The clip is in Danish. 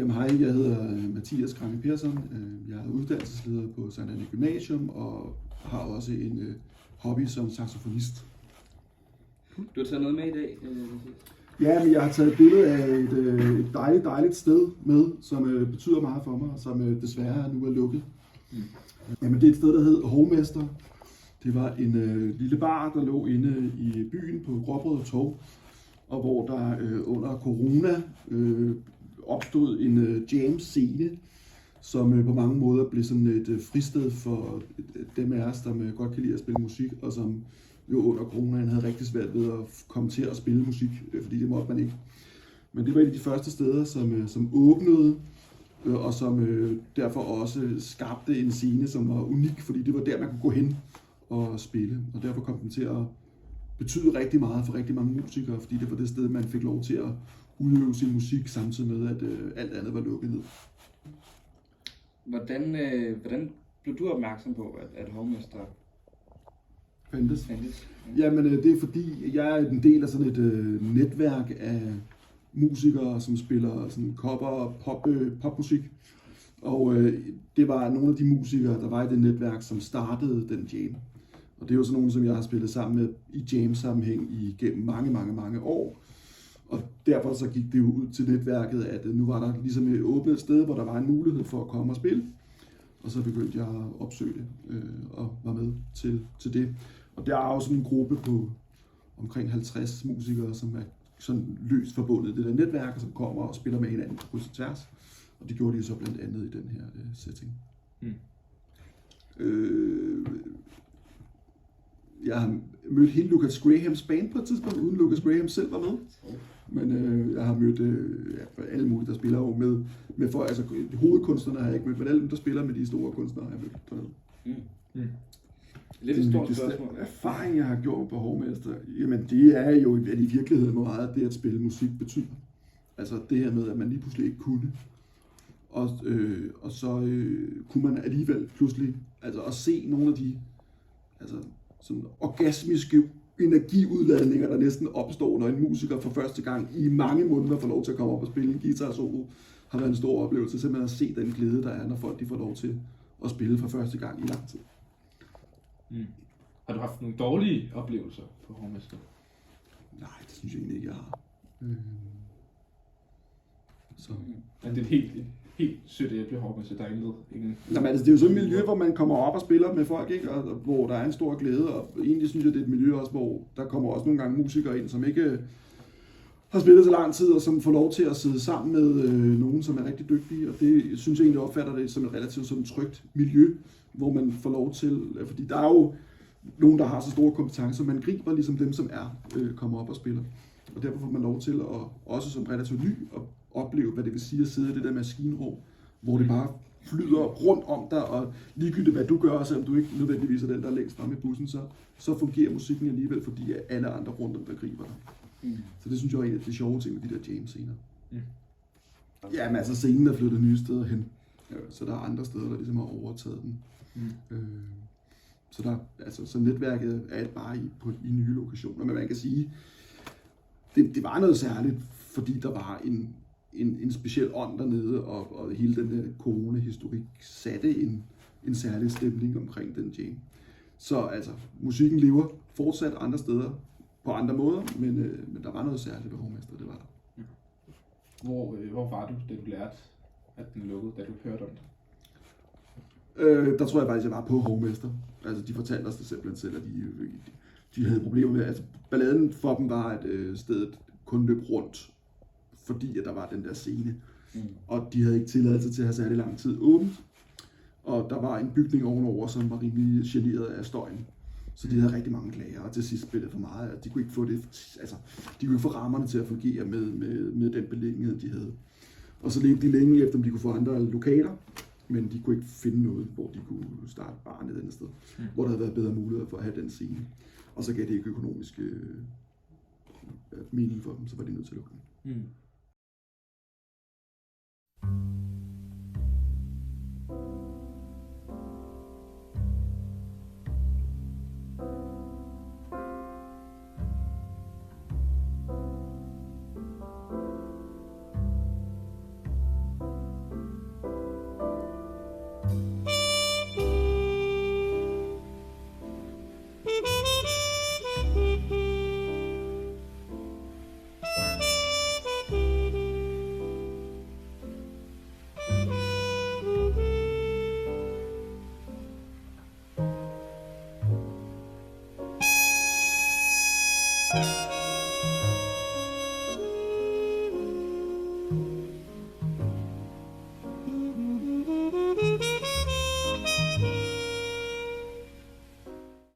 Jamen hej, jeg hedder Mathias Krange Persson. Jeg er uddannelsesleder på Sankt Annæ Gymnasium og har også en hobby som saxofonist. Du har taget noget med i dag? Ja, men jeg har taget et billede af et dejligt sted med, som betyder meget for mig, og som desværre nu er lukket. Jamen det er et sted, der hed Hovmester. Det var en lille bar, der lå inde i byen på Gråbrødre Torv, og hvor der under corona opstod en jam-scene, som på mange måder blev sådan et fristed for dem af os, der godt kan lide at spille musik, og som jo under coronaen havde rigtig svært ved at komme til at spille musik, fordi det måtte man ikke. Men det var et af de første steder, som åbnede, og som derfor også skabte en scene, som var unik, fordi det var der, man kunne gå hen og spille. Og derfor kom den til at betyde rigtig meget for rigtig mange musikere, fordi det var det sted, man fik lov til at udøve sin musik, samtidig med, at alt andet var lukket ned. Hvordan blev du opmærksom på, at Hovmester fandtes? Jamen, det er fordi, jeg er en del af sådan et netværk af musikere, som spiller sådan cover popmusik. Og det var nogle af de musikere, der var i det netværk, som startede den jam. Og det er jo sådan nogle, som jeg har spillet sammen med i jam-sammenhæng igennem mange år. Og derfor så gik det jo ud til netværket, at nu var der ligesom et åbnet sted, hvor der var en mulighed for at komme og spille. Og så begyndte jeg at opsøge det og var med til det. Og der er jo sådan en gruppe på omkring 50 musikere, som er sådan løst forbundet i det der netværk, som kommer og spiller med hinanden på kryds og tværs. Og det gjorde de så blandt andet i den her setting. Jeg har mødt hele Lucas Grahams band på et tidspunkt, uden Lucas Graham selv var med. Men jeg har mødt alle mulige, der spiller jo med for, altså hovedkunstnerne har jeg ikke mødt, men alle dem, der spiller med de store kunstnere, har jeg mødt dernede. Lidt et stort spørgsmål. Erfaring, jeg har gjort på Hovmester, jamen det er jo i virkeligheden meget det, at spille musik betyder. Altså det her med, at man lige pludselig ikke kunne. Og så kunne man alligevel pludselig altså at se nogle af de altså sådan orgasmiske energiudladninger, der næsten opstår, når en musiker for første gang i mange måneder får lov til at komme op og spille en guitar solo, har været en stor oplevelse, simpelthen at se den glæde, der er, når folk de får lov til at spille for første gang i lang tid. Har du haft nogle dårlige oplevelser på Hovmester? Nej, det synes jeg egentlig ikke, jeg har. Ja, det er et helt sødt æble Hovmester, der er ingen... Jamen, altså, det er jo sådan et miljø, hvor man kommer op og spiller med folk, ikke? Og hvor der er en stor glæde, og egentlig synes jeg, det er et miljø også, hvor der kommer også nogle gange musikere ind, som ikke har spillet så lang tid, og som får lov til at sidde sammen med nogen, som er rigtig dygtige, og det synes jeg egentlig opfatter det som et relativt sådan trygt miljø, hvor man får lov til, fordi der er jo nogen, der har så store kompetencer, man griber ligesom dem, som kommer op og spiller, og derfor får man lov til at, også som relativt ny, at opleve, hvad det vil sige at sidde i det der maskinrum, hvor det bare flyder rundt om dig, og ligegyldigt hvad du gør, selvom du ikke nødvendigvis er den, der er længst fremme i bussen, så fungerer musikken alligevel, fordi alle andre rundt om der griber dig. Så det synes jeg er en af de sjove ting med de der jam-scener. Jamen altså, scenen er flyttet nye steder hen, så der er andre steder, der ligesom har overtaget den. Så netværket er bare i nye lokationer, men man kan sige, det var noget særligt, fordi der var en speciel ånd dernede, og hele den der corona-historik satte en særlig stemning omkring den jam. Så altså, musikken lever fortsat andre steder på andre måder, men der var noget særligt ved Hovmester, det var der. Hvor var du, da du lærte, at den lukkede, da du hørte om det? Der tror jeg faktisk, jeg var på Hovmester. Altså, de fortalte os det simpelthen selv, at de havde problemer med, altså balladen for dem var, at stedet kun løb rundt, fordi at der var den der scene. Og de havde ikke tilladelse til at have særlig lang tid åbent. Og der var en bygning ovenover, som var rimelig generet af støjen. Så de havde rigtig mange klager, og til sidst blev det for meget, at de kunne ikke få det, altså, de kunne ikke få rammerne til at fungere med den beliggenhed, de havde. Og så ledte de længe efter, om de kunne få andre lokaler, men de kunne ikke finde noget, hvor de kunne starte barn et andet sted, hvor der havde været bedre muligheder for at have den scene. Og så gav det ikke økonomisk mening for dem, så var de nødt til at lukke den.